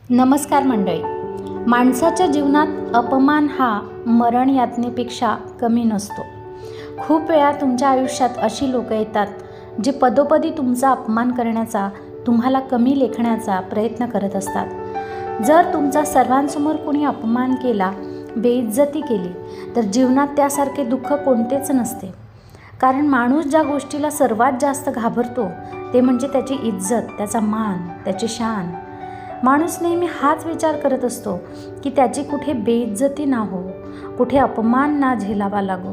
नमस्कार मंडळी. माणसाच्या जीवनात अपमान हा मरण यातनेपेक्षा कमी नसतो. खूप वेळा तुमच्या आयुष्यात अशी लोक येतात जे पदोपदी तुमचा अपमान करण्याचा, तुम्हाला कमी लेखण्याचा प्रयत्न करत असतात. जर तुमचा सर्वांसमोर कोणी अपमान केला, बेइज्जती केली, तर जीवनात त्यासारखे दुःख कोणतेच नसते. कारण माणूस ज्या गोष्टीला सर्वात जास्त घाबरतो ते म्हणजे त्याची इज्जत, त्याचा मान, त्याची शान. माणूस नेहमी हाच विचार करत असतो की त्याची कुठे बेइज्जती ना हो, कुठे अपमान ना झेलावा लागो.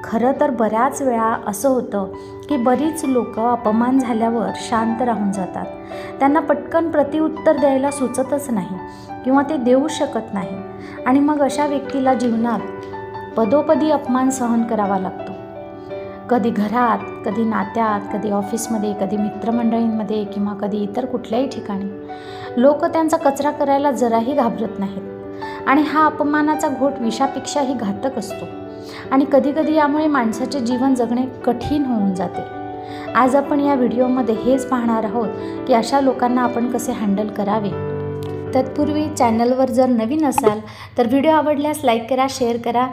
खरं तर बऱ्याच वेळा असं होतं की बरीच लोक अपमान झाल्यावर शांत राहून जातात. त्यांना पटकन प्रतिउत्तर द्यायला सुचतच नाही किंवा ते देऊ शकत नाही, आणि मग अशा व्यक्तीला जीवनात पदोपदी अपमान सहन करावा लागतो. कधी घरात, कधी नात्यात, कधी ऑफिसमध्ये, कधी मित्रमंडळींमध्ये किंवा कधी इतर कुठल्याही ठिकाणी लोक त्यांचा कचरा करायला जराही घाबरत नाहीत. आणि हा अपमानाचा घोट विषापेक्षाही घातक असतो, आणि कधीकधी यामुळे माणसाचे जीवन जगणे कठीण होऊन जाते. आज आपण या व्हिडिओमध्ये हेच पाहणार आहोत की अशा लोकांना आपण कसे हँडल करावे. तत्पूर्वी चॅनलवर जर नवीन असाल तर व्हिडिओ आवडल्यास लाईक करा, शेअर करा,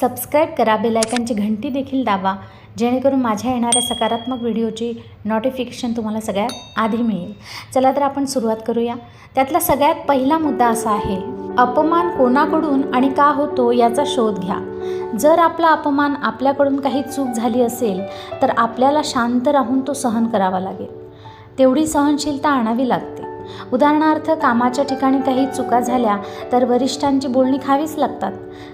सबस्क्राईब करा, बेल आयकॉनची घंटी देखील दाबा, जेणेकरून माझ्या येणाऱ्या सकारात्मक व्हिडिओची नोटिफिकेशन तुम्हाला सगळ्यात आधी मिळेल. चला तर आपण सुरुवात करूया. त्यातला सगळ्यात पहिला मुद्दा असा आहे, अपमान कोणाकडून आणि का होतो याचा शोध घ्या. जर आपला अपमान आपल्याकडून काही चूक झाली असेल तर आपल्याला शांत राहून तो सहन करावा लागेल. तेवढी सहनशीलता आणावी लागते. उदाहरणार्थ, कामाच्या ठिकाणी काही चुका झाल्या तर वरिष्ठांची बोलणी खावीच लागतात.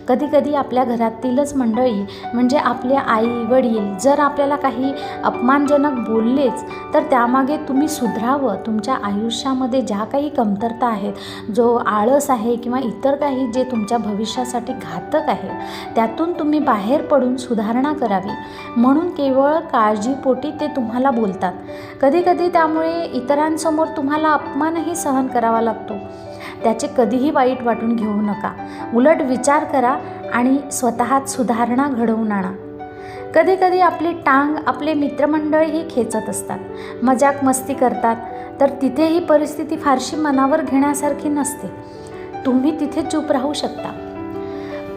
कधीकधी आपल्या घरातीलच मंडळी म्हणजे आपले आई वडील जर आपल्याला काही अपमानजनक बोललेच तर त्यामागे तुम्ही सुधारावं. तुमच्या आयुष्यामध्ये ज्या काही कमतरता आहेत, जो आळस आहे किंवा इतर काही जे तुमच्या भविष्यासाठी घातक आहे, त्यातून तुम्ही बाहेर पडून सुधारणा करावी म्हणून केवळ काळजीपोटी ते तुम्हाला बोलतात. कधीकधी त्यामुळे इतरांसमोर तुम्हाला अपमानही सहन करावा लागतो. त्याचे कधीही वाईट वाटून घेऊ नका. उलट विचार करा आणि स्वतःत सुधारणा घडवून आणा. कधीकधी आपली टांग आपले मित्रमंडळीही खेचत असतात, मजाक मस्ती करतात, तर तिथे ही परिस्थिती फारशी मनावर घेण्यासारखी नसते. तुम्ही तिथे चूप राहू शकता.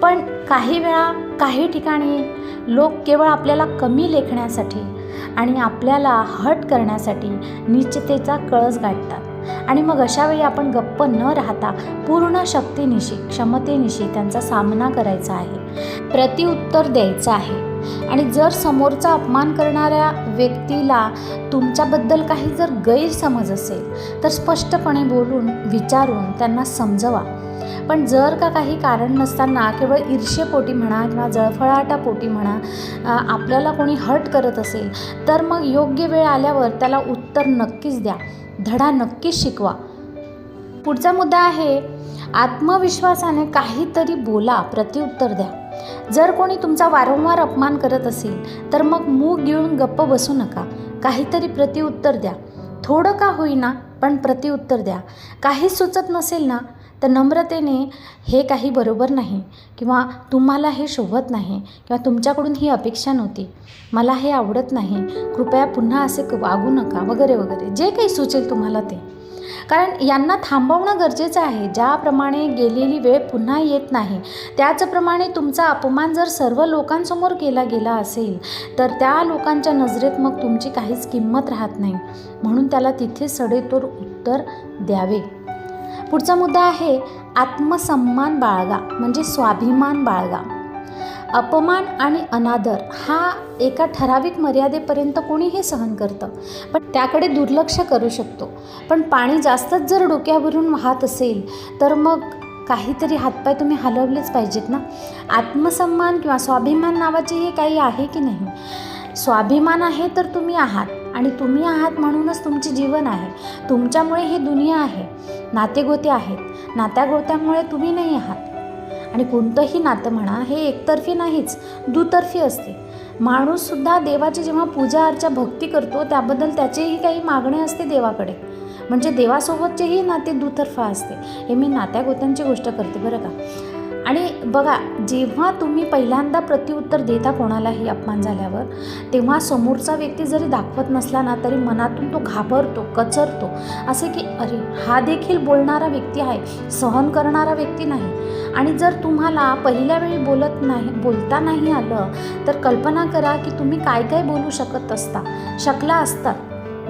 पण काही वेळा काही ठिकाणी लोक केवळ आपल्याला कमी लेखण्यासाठी आणि आपल्याला हट करण्यासाठी नीचतेचा कळस गाठतात. आणि मग अशावेळी आपण गप्प न राहता पूर्ण शक्तीनिशी, क्षमतेनिशी त्यांचा सामना करायचा आहे, प्रतिउत्तर द्यायचं आहे. आणि जर समोरचा अपमान करणाऱ्या व्यक्तीला तुमच्याबद्दल काही जर गैरसमज असेल तर स्पष्टपणे बोलून, विचारून त्यांना समजवा. पण जर का काही कारण नसताना केवळ ईर्ष्येपोटी म्हणा किंवा जळफळाटापोटी म्हणा आपल्याला कोणी हट करत असेल तर मग योग्य वेळ आल्यावर त्याला उत्तर नक्कीच द्या, धडा नक्कीच शिकवा. पुढचा मुद्दा आहे, आत्मविश्वासाने काहीतरी बोला, प्रतिउत्तर द्या. जर कोणी तुमचा वारंवार अपमान करत असेल तर मग मूग गिळून गप्प बसू नका. काहीतरी प्रतिउत्तर द्या. थोडं का होईना पण प्रतिउत्तर द्या. काहीच सुचत नसेल ना तर नम्रतेने, हे काही बरोबर नाही किंवा तुम्हाला हे शोभत नाही किंवा तुमच्याकडून ही अपेक्षा नव्हती, मला हे आवडत नाही, कृपया पुन्हा असे वागू नका, वगैरे वगैरे, जे काही सुचेल तुम्हाला ते. कारण यांना थांबवणं गरजेचं आहे. ज्याप्रमाणे गेलेली वेळ पुन्हा येत नाही, त्याचप्रमाणे तुमचा अपमान जर सर्व लोकांसमोर केला गेला असेल तर त्या लोकांच्या नजरेत मग तुमची काहीच किंमत राहत नाही. म्हणून त्याला तिथे सडेतोड उत्तर द्यावे. पुढचा मुद्दा आहे, आत्मसन्मान बाळगा, म्हणजे स्वाभिमान बाळगा. अपमान आणि अनादर हा एका ठराविक मर्यादेपर्यंत कोणीही सहन करतं, पण त्याकडे दुर्लक्ष करू शकतो. पण पाणी जास्तच जर डोक्यावरून वाहत असेल तर मग काहीतरी हातपाय तुम्ही हलवलेच पाहिजेत ना. आत्मसन्मान किंवा स्वाभिमान नावाचे हे काही आहे की नाही? स्वाभिमान आहे तर तुम्ही आहात, आणि तुम्ही आहात म्हणूनच तुमचे जीवन आहे. तुमच्यामुळे ही दुनिया आहे. नातेगोते आहेत, नात्यागोत्यामुळे तुम्ही नाही आहात. आणि कोणतंही नातं म्हणा हे एकतर्फी नाहीच, दुतर्फी असते. माणूससुद्धा देवाची जेव्हा पूजा अर्चा भक्ती करतो त्याबद्दल त्याचेही काही मागणे असते देवाकडे. म्हणजे देवासोबतचेही नाते दुतर्फा असते. हे मी नात्यागोत्यांची गोष्ट करते बरं का. आणि बघा, जेव्हा तुम्ही पहिल्यांदा प्रत्युत्तर देता कोणालाही अपमान झाल्यावर, तेव्हा समोरचा व्यक्ती जरी दाखवत नसला ना तरी मनातून तो घाबरतो, कचरतो, असे की अरे हा देखील बोलणारा व्यक्ती आहे, सहन करणारा व्यक्ती नाही. आणि जर तुम्हाला पहिल्या वेळी बोलता नाही आलं तर कल्पना करा की तुम्ही काय काय बोलू शकला असता.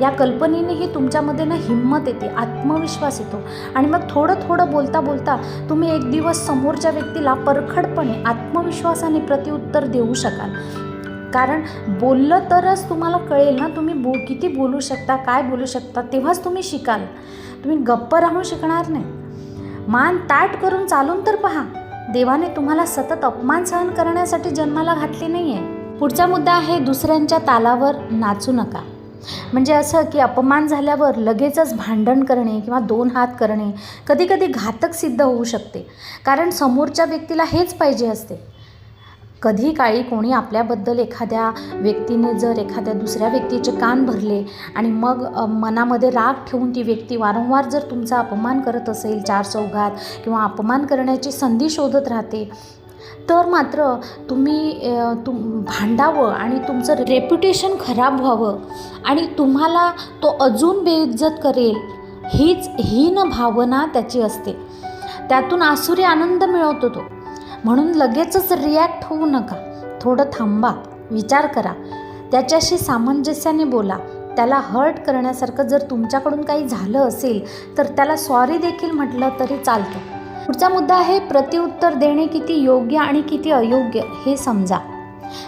या कल्पनेनेही तुमच्यामध्ये ना हिंमत येते, आत्मविश्वास येतो आणि मग थोडं थोडं बोलता बोलता तुम्ही एक दिवस समोरच्या व्यक्तीला परखडपणे आत्मविश्वासाने प्रत्युत्तर देऊ शकाल. कारण बोललं तरच तुम्हाला कळेल ना तुम्ही किती बोलू शकता, काय बोलू शकता, तेव्हाच तुम्ही शिकाल. तुम्ही गप्प राहून शिकणार नाही. मान ताट करून चालून तर पहा. देवाने तुम्हाला सतत अपमान सहन करण्यासाठी जन्माला घातले नाही आहे. पुढचा मुद्दा आहे दुसऱ्यांच्या तालावर नाचू नका. म्हणजे असं की अपमान झाल्यावर लगेचच भांडण करणे किंवा 2 हात करणे कधी कधी घातक सिद्ध होऊ शकते. कारण समोरच्या व्यक्तीला हेच पाहिजे असते. कधी काळी कोणी आपल्याबद्दल एखाद्या व्यक्तीने जर एखाद्या दुसऱ्या व्यक्तीचे कान भरले आणि मग मनामध्ये राग ठेवून ती व्यक्ती वारंवार जर तुमचा अपमान करत असेल, चारचौघात किंवा अपमान करण्याची संधी शोधत राहते, तर मात्र तुम्ही भांडावं आणि तुमचं रेप्युटेशन खराब व्हावं आणि तुम्हाला तो अजून बेइज्जत करेल, हीच हीन भावना त्याची असते. त्यातून आसुरी आनंद मिळवतो तो. म्हणून लगेचच रिॲक्ट होऊ नका. थोडं थांबा, विचार करा, त्याच्याशी सामंजस्याने बोला. त्याला हर्ट करण्यासारखं जर तुमच्याकडून काही झालं असेल तर त्याला सॉरी देखील म्हटलं तरी चालतं. पुढचा मुद्दा आहे प्रत्युत्तर देणे किती योग्य आणि किती अयोग्य हे समजा.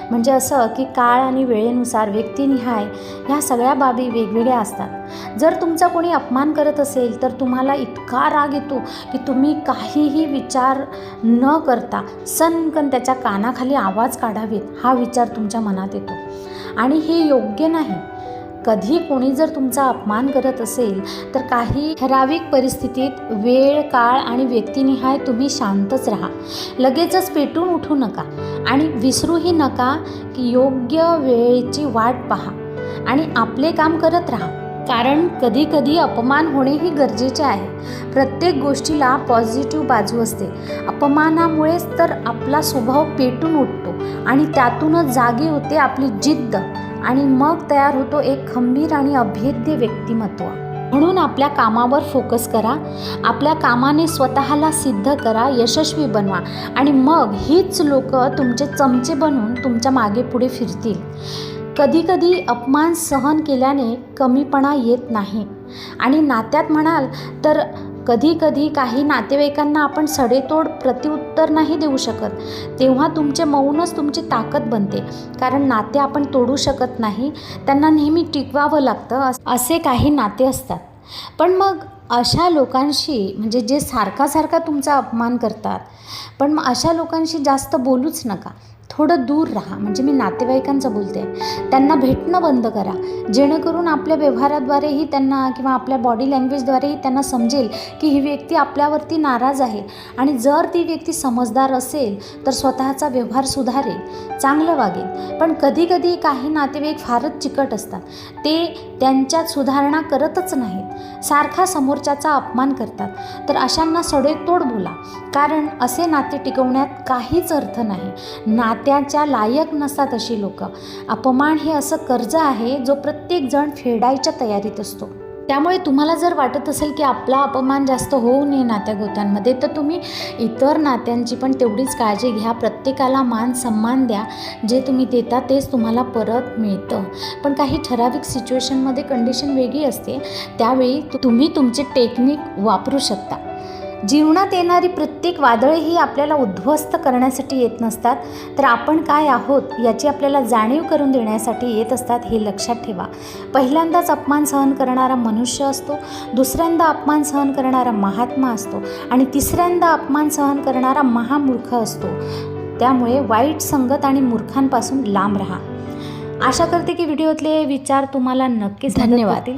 म्हणजे असं की काळ आणि वेळेनुसार व्यक्तिनिहाय ह्या सगळ्या बाबी वेगवेगळ्या असतात. जर तुमचा कोणी अपमान करत असेल तर तुम्हाला इतका राग येतो की तुम्ही काहीही विचार न करता सनकन त्याच्या कानाखाली आवाज काढावेत हा विचार तुमच्या मनात येतो आणि हे योग्य नाही. कधी कोणी जर तुमचा अपमान करत असेल तर काही ठराविक परिस्थितीत वेळ, काळ आणि व्यक्तिनिहाय तुम्ही शांतच राहा. लगेचच पेटून उठू नका आणि विसरूही नका की योग्य वेळेची वाट पहा आणि आपले काम करत राहा. कारण कधी कधी अपमान होणेही गरजेचे आहे. प्रत्येक गोष्टीला पॉझिटिव्ह बाजू असते. अपमानामुळेच तर आपला स्वभाव पेटून उठतो आणि त्यातूनच जागी होते आपली जिद्द आणि मग तयार होतो एक खंबीर आणि अभेद्य व्यक्तिमत्व. म्हणून आपल्या कामावर फोकस करा. आपल्या कामाने स्वतःला सिद्ध करा, यशस्वी बनवा आणि मग हीच लोक तुमचे चमचे बनवून तुमच्या मागे पुढे फिरतील. कधीकधी अपमान सहन केल्याने कमीपणा येत नाही. आणि नात्यात म्हणाल तर कधीकधी काही नातेवाईकांना आपण सडेतोड प्रत्युत्तर नाही देऊ शकत. तेव्हा तुमचे मौनच तुमची ताकद बनते. कारण नाते आपण तोडू शकत नाही, त्यांना नेहमी टिकवावं लागतं. असे काही नाते असतात. पण मग अशा लोकांशी म्हणजे जे सारखा तुमचा अपमान करतात, पण मग अशा लोकांशी जास्त बोलूच नका. थोडं दूर राहा. म्हणजे मी नातेवाईकांचं बोलते. त्यांना भेटणं बंद करा, जेणेकरून आपल्या व्यवहाराद्वारेही त्यांना किंवा आपल्या बॉडी लँग्वेजद्वारेही त्यांना समजेल की ही व्यक्ती आपल्यावरती नाराज आहे. आणि जर ती व्यक्ती समजदार असेल तर स्वतःचा व्यवहार सुधारेल, चांगलं वागेल. पण कधीकधी काही नातेवाईक फारच चिकट असतात. ते त्यांच्यात सुधारणा करतच नाहीत, सारखा समोरच्याचा अपमान करतात. तर अशांना सडेतोड बोला. कारण असे नाते टिकवण्यात काहीच अर्थ नाही. नात्याच्या लायक नसतात अशी लोक. अपमान हे असं कर्ज आहे जो प्रत्येक जण फेडायच्या तयारीत असतो. त्यामुळे तुम्हाला जर वाटत असेल की आपला अपमान जास्त होऊ नये नात्यागोत्यांमध्ये, तर तुम्ही इतर नात्यांची पण तेवढीच काळजी घ्या. प्रत्येकाला मान सन्मान द्या. जे तुम्ही देता तेच तुम्हाला परत मिळतं. पण काही ठराविक सिच्युएशनमध्ये कंडिशन वेगळी असते. त्यावेळी तुम्ही तुमचे टेक्निक वापरू शकता. जीवनात येणारी प्रत्येक वादळे ही आपल्याला उद्ध्वस्त करण्यासाठी येत नसतात, तर आपण काय आहोत याची आपल्याला जाणीव करून देण्यासाठी येत असतात, हे लक्षात ठेवा. पहिल्यांदाच अपमान सहन करणारा मनुष्य असतो, दुसऱ्यांदा अपमान सहन करणारा महात्मा असतो आणि तिसऱ्यांदा अपमान सहन करणारा महामूर्ख असतो. त्यामुळे वाईट संगत आणि मूर्खांपासून लांब राहा. आशा करते की व्हिडिओतले विचार तुम्हाला नक्कीच धन्यवाद.